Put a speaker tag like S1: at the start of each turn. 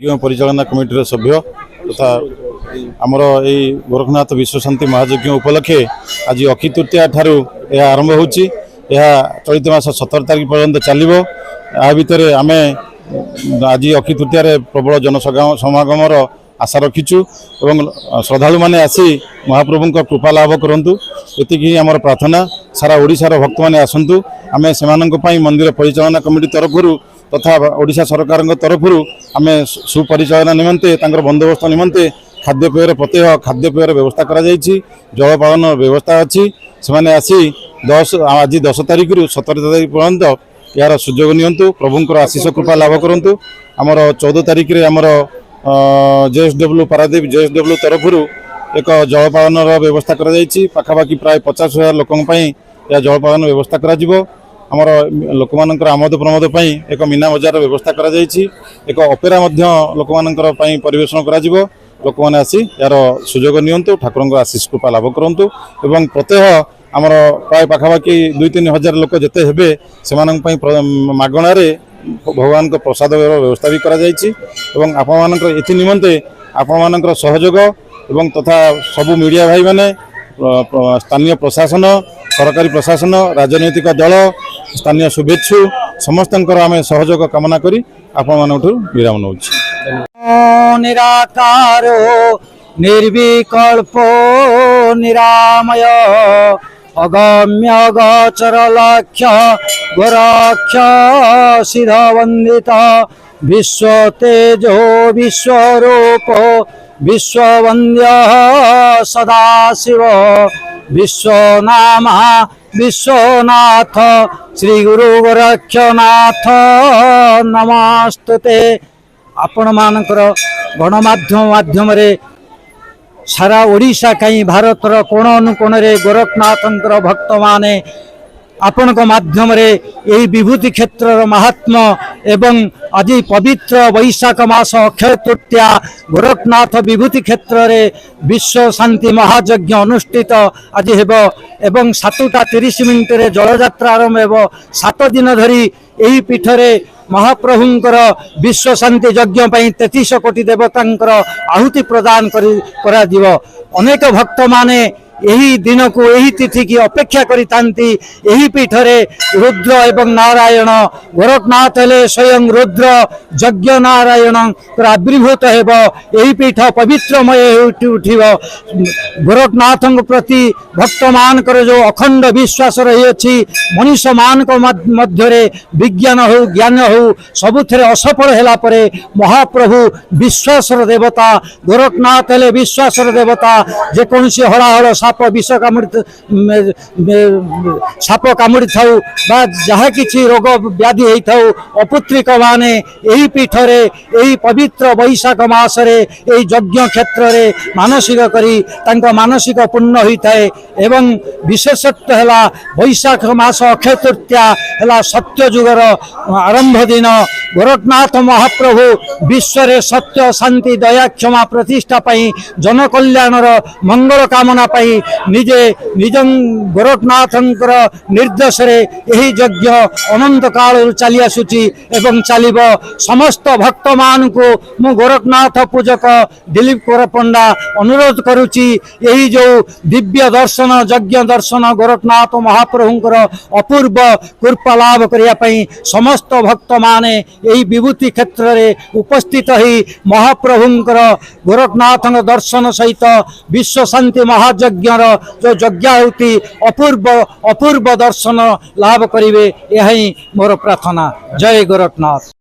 S1: परिचालना committee सभ्य तथा आमर यही गोरखनाथ विश्वशांति महायज्ञ उपलक्षे आज अक्षय तृतीया ठारू यह आरंभ होची। चलित मास 17 तारीख पर्यंत चलो। या भितर आम आज अक्षय तृतीय प्रबल जनसमागमर आशा रखीचु एवं श्रद्धालु मैंने आसी महाप्रभु कृपा लाभ करूँ ये आमर प्रार्थना। सारा ओडिशार भक्त मैंने आसतु आम से मंदिर परिचालना कमिटी तरफ तथा ओडिशा सरकार तरफ आम सुपरिचालना निमंते बंदोबस्त निमंते खाद्यपेयर प्रत्येक खाद्यपेयर व्यवस्था करा जायछि। जलपालन व्यवस्था अच्छी से आसी आज 10 तारीख रु 17 तारीख पर्यंत यार सुजोग नियंतु प्रभुंकर आशीष कृपा लाभ करूँ। आमर 14 तारीख रे आमर जेएसडब्ल्यू पारादीप जेएसडब्ल्यू तरफ एक जलपालन व्यवस्था करा जायछि। पाखापाखि प्राय 50,000 लोकन पई या जलपालन व्यवस्था करा जिवो। आमर लोक मानकर आमोद प्रमोद पई एक मीना बजार व्यवस्था करा जायछि। एक अपेरा मध्य लोक मानकर पई परिवेषण करा जिवो। लोक माने आसी यार सुजोग नियंतु ठाकुरंक आशीष कृपा लाभ करंतु एवं प्रत्येक आमर प्राय पाखापाखि 2-3 हजार लोक जेते हेबे सेमानन पई मागणारे भगवान को प्रसाद व्यवस्था भी करा जायछि। एवं आपण मानकर एथि निमंते आपण मानकर सहयोग एवं तथा सबु मीडिया भाई माने स्थानीय प्रशासन सरकारी प्रशासन राजनैतिक दल स्थानीय शुभेच्छु समस्तंकर आम सहयोग कामना करी आपण मानठु विराम नउछि।
S2: निराकारो निर्विकल्पो निरामय अगम्य गोचर लक्ष्य गोरक्ष सिद्धवंदित विश्व तेजो विश्वरूप विश्ववन्द्य सदाशिव विश्वनामा विश्वनाथ श्री गुरु गोरक्षनाथ नमस्तुते। आपण मानकर गणमाध्यम माध्यम सारा ओडिशा कहीं भारतर कोण अनुकोण रे गोरखनाथंकर भक्त माने आपण माध्यम यही विभूति क्षेत्र महात्मा एवं आज पवित्र वैशाख मास अक्षय तृतीया गोरखनाथ विभूति क्षेत्र रे विश्व शांति महायज्ञ अनुष्ठित आज हेब एवं 7:30 रे जलयात्रा आरंभ हेब। 7 दिन धरी यही पीठ रे महाप्रभुंकर विश्व शांति यज्ञ पई 33 कोटी देवतांकर आहुति प्रदान करा दिवो। अनेक भक्त माने यही दिन को यही तिथि की अपेक्षा करितांती। यही पीठ रे रुद्र एवं नारायण गोरखनाथ हेले स्वयं रुद्र यज्ञ नारायण आविर्भूत हेब। यही पीठ पवित्रमय उठिब। गोरखनाथ प्रति भक्त मानकर जो अखंड विश्वास रही अछि मनुष्य मान मध्य विज्ञान हो ज्ञान हो सबुथिरे असफल हेला परे महाप्रभु विश्वासर देवता गोरखनाथ हेले विश्वासर देवता। जे कोनसी हड़ाहड़ साप विष कामुड़ी साप कामुड़ी थाउ बा जहा किछि रोग व्याधि होई थाउ अपुत्रिक माने यही पीठ रे यही पवित्र वैशाख मास रे यही यज्ञ क्षेत्र रे मानसिक करी तांको मानसिक पूर्ण होई थाए। एवं विशेषत्व हैला वैशाख मास अक्षय तृतीया हैला सत्य जुगर आरंभ दिन। गोरखनाथ महाप्रभु विश्व रे सत्य शांति दया क्षमा प्रतिष्ठा पई जन कल्याणर मंगल कामना पई निजे निज गोरखनाथंकर निर्देश रे यही यज्ञ अनंत काल चली आसुची एवं चलिबो। समस्त भक्त मान को मु गोरखनाथ पूजक दिलीप कोर पंडा अनुरोध करुची यही जो दिव्य दर्शन यज्ञ दर्शन गोरखनाथ महाप्रभुंकर अपूर्व कृपा लाभ करिया पई समस्त भक्त माने यही विभूति क्षेत्र रे उपस्थित ही महाप्रभुंकर गोरखनाथ दर्शन सहित विश्व शांति महायज्ञ जो यज्ञाहुति अपूर्व दर्शन लाभ करिवे यही मोर प्रार्थना। जय गोरखनाथ।